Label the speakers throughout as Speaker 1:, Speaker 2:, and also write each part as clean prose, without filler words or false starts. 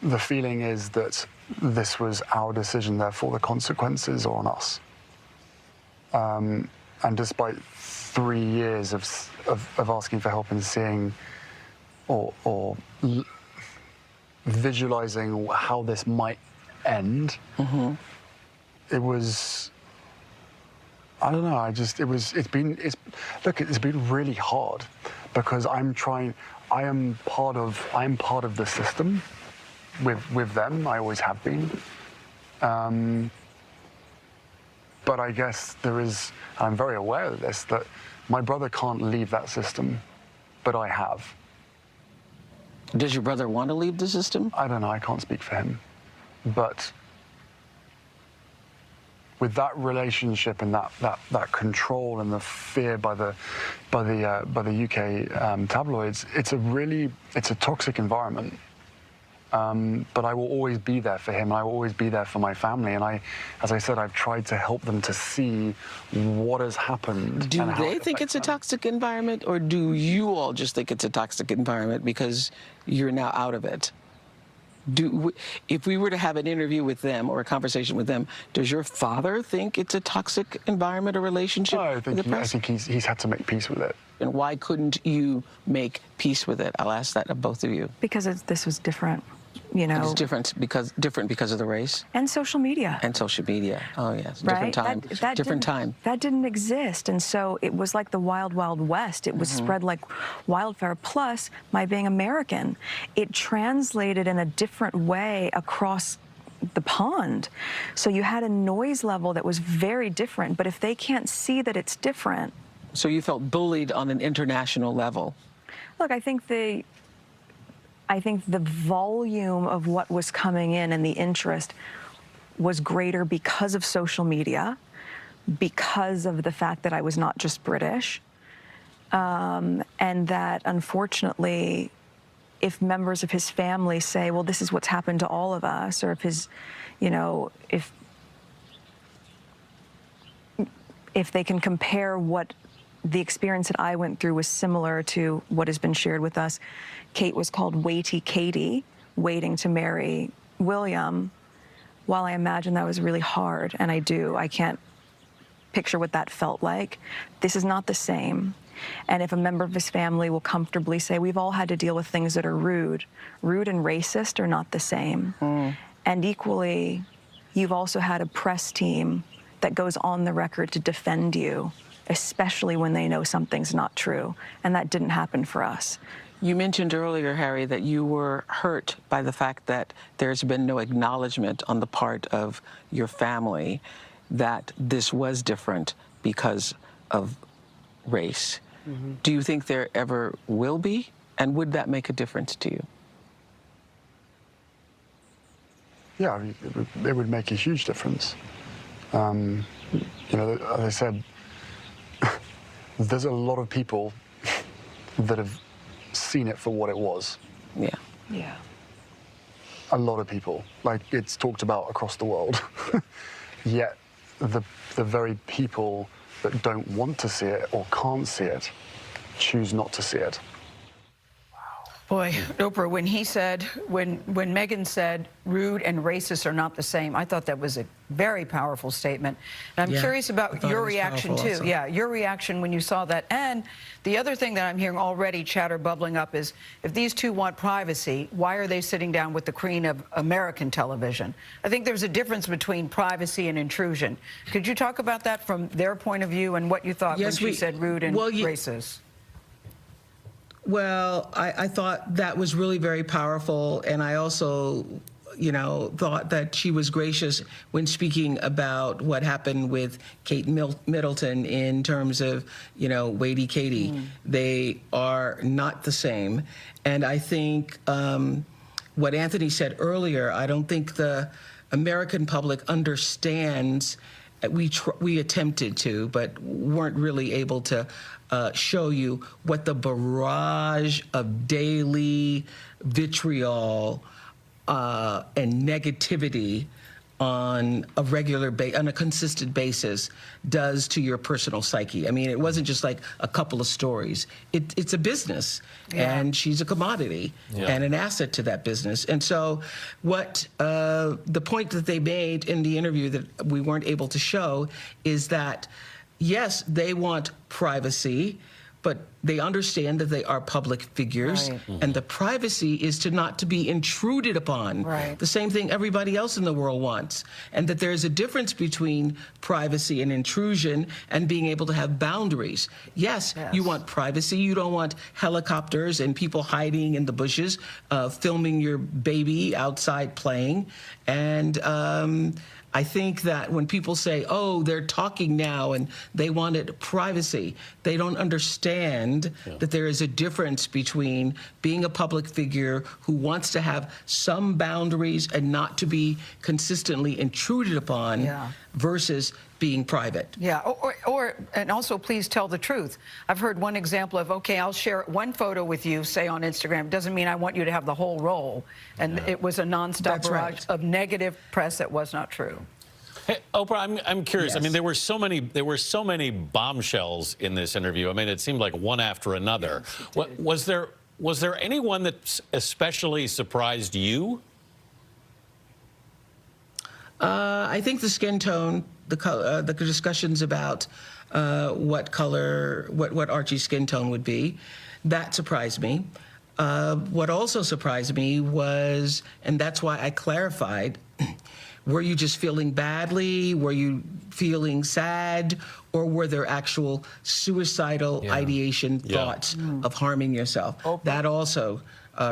Speaker 1: the feeling is that this was our decision, therefore the consequences are on us. And despite 3 years of asking for help and seeing or visualizing how this might end, it was, I don't know, it's been really hard because I'm part of the system with them. I always have been. But I guess I'm very aware of this, that my brother can't leave that system, but I have.
Speaker 2: Does your brother want to leave the system?
Speaker 1: I don't know, I can't speak for him. But with that relationship and that control and the fear by the UK tabloids, it's a toxic environment. But I will always be there for him. I will always be there for my family. And as I said, I've tried to help them to see what has happened.
Speaker 2: Do they think it's a toxic environment, or do you all just think it's a toxic environment because you're now out of it? If we were to have an interview with them or a conversation with them, does your father think it's a toxic environment or relationship?
Speaker 1: No, I think he's had to make peace with it.
Speaker 2: And why couldn't you make peace with it? I'll ask that of both of you.
Speaker 3: Because this was different, you know.
Speaker 2: It's different because of the race?
Speaker 3: And social media.
Speaker 2: And social media. Oh, yes.
Speaker 3: Right?
Speaker 2: Different time. Different time.
Speaker 3: That didn't exist. And so it was like the wild, wild west. It was spread like wildfire. Plus, my being American, it translated in a different way across the pond. So you had a noise level that was very different. But if they can't see that it's different.
Speaker 2: So you felt bullied on an international level?
Speaker 3: Look, I think the volume of what was coming in and the interest was greater because of social media, because of the fact that I was not just British, and that unfortunately, if members of his family say, well, this is what's happened to all of us, or if his, you know, if they can compare what the experience that I went through was similar to what has been shared with us. Kate was called Waity Katie, waiting to marry William. While I imagine that was really hard, and I can't picture what that felt like. This is not the same. And if a member of his family will comfortably say, we've all had to deal with things that are rude and racist are not the same. And equally, you've also had a press team that goes on the record to defend you, especially when they know something's not true. And that didn't happen for us.
Speaker 2: You mentioned earlier, Harry, that you were hurt by the fact that there's been no acknowledgement on the part of your family that this was different because of race. Do you think there ever will be? And would that make a difference to you?
Speaker 1: Yeah, I mean, it would make a huge difference. You know, as I said, there's a lot of people that have seen it for what it was.
Speaker 2: Yeah.
Speaker 3: Yeah.
Speaker 1: A lot of people. Like, it's talked about across the world. Yet, the very people that don't want to see it or can't see it choose not to see it.
Speaker 4: Boy, Oprah, when Meghan said rude and racist are not the same, I thought that was a very powerful statement. And I'm curious about your reaction too. Also. Yeah, your reaction when you saw that. And the other thing that I'm hearing already chatter bubbling up is, if these two want privacy, why are they sitting down with the queen of American television? I think there's a difference between privacy and intrusion. Could you talk about that from their point of view and what you thought when she said rude and racist?
Speaker 5: Well, I thought that was really very powerful, and I also, you know, thought that she was gracious when speaking about what happened with Kate Middleton in terms of, you know, Waity Katie. They are not the same. And I think what Anthony said earlier, I don't think the American public understands. We attempted to, but weren't really able to show you what the barrage of daily vitriol and negativity on a on a consistent basis does to your personal psyche. I mean, it wasn't just like a couple of stories. It's a business, and she's a commodity and an asset to that business. And so what the point that they made in the interview that we weren't able to show is that, yes, they want privacy, but they understand that they are public figures, and the privacy is not to be intruded upon. The same thing everybody else in the world wants, and that there's a difference between privacy and intrusion and being able to have boundaries. Yes, you want privacy. You don't want helicopters and people hiding in the bushes, filming your baby outside playing. And I think that when people say, oh, they're talking now and they wanted privacy, they don't understand that there is a difference between being a public figure who wants to have some boundaries and not to be consistently intruded upon versus being private.
Speaker 4: And also please tell the truth. I've heard one example of, okay, I'll share one photo with you, say on Instagram, doesn't mean I want you to have the whole roll. And it was a nonstop barrage of negative press that was not true.
Speaker 6: Hey, Oprah, I'm curious. I mean, there were so many bombshells in this interview. I mean, it seemed like one after another. Was there anyone that especially surprised you?
Speaker 5: I think the skin tone, the discussions about what Archie's skin tone would be, that surprised me. What also surprised me was, and that's why I clarified, were you just feeling badly? Were you feeling sad? Or were there actual suicidal ideation thoughts of harming yourself?
Speaker 7: Oprah.
Speaker 5: That also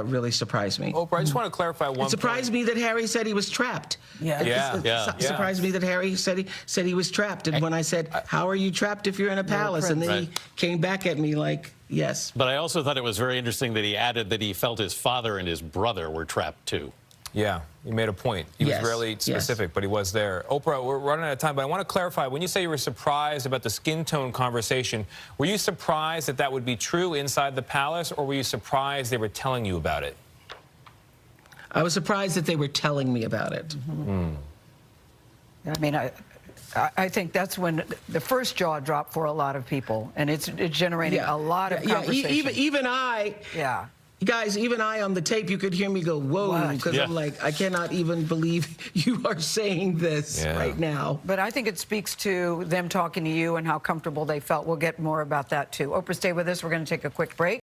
Speaker 5: really surprised me.
Speaker 7: Oprah, I just want to clarify one point.
Speaker 5: It surprised me that Harry said he was trapped. It surprised me that Harry said he was trapped. And when I said, how are you trapped if you're in a palace? And then he came back at me like, yes.
Speaker 6: But I also thought it was very interesting that he added that he felt his father and his brother were trapped too.
Speaker 7: Yeah, you made a point. He was really specific, but he was there. Oprah, we're running out of time, but I want to clarify, when you say you were surprised about the skin tone conversation, were you surprised that that would be true inside the palace, or were you surprised they were telling you about it?
Speaker 5: I was surprised that they were telling me about it.
Speaker 4: I mean, I think that's when the first jaw dropped for a lot of people, and it's generating a lot of conversation.
Speaker 5: Even I... Guys, even I on the tape, you could hear me go, whoa, because I'm like, I cannot even believe you are saying this right now.
Speaker 4: But I think it speaks to them talking to you and how comfortable they felt. We'll get more about that, too. Oprah, stay with us. We're going to take a quick break.